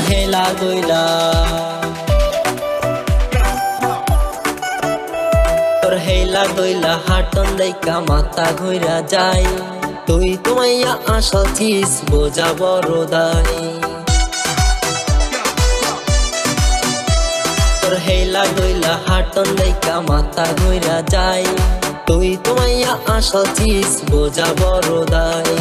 হেলা দইলা তোর হেলা দইলা হাটন দেইকা মাথা ঘুরা যায় তুই তোমাইয়া আসছিস বোঝা বড় দায় তোর হেলা দইলা হাটন দেইকা মাথা ঘুরা যায় তুই তোমাইয়া আসছিস বোঝা বড় দায়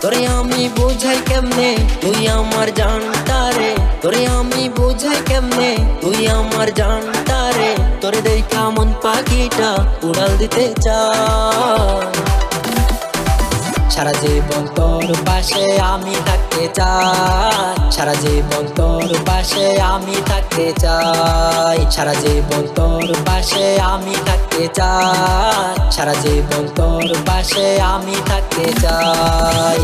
তোরে আমি বুঝাই কেমনে তুই আমার জানতারে তোরে আমি বুঝাই কেমনে তুই আমার জানতারে তোরে দেখা মন পাখিটা উড়াল দিতে চাই সারা জীবন তোর পাশে আমি থাকতে চাই সারা জীবন তোর পাশে আমি থাকতে চাই সারা জীবন তোর পাশে আমি থাকতে চাই সারা জীবন তোর পাশে আমি থাকতে চাই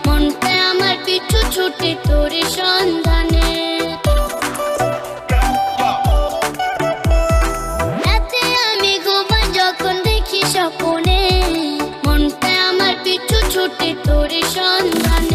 মনটা আমার পিছু ছুটে তোর সন্ধানে রাতে আমি ঘুমাই যখন দেখি স্বপ্নে মনটা আমার পিছু ছুটে তোর সন্ধানে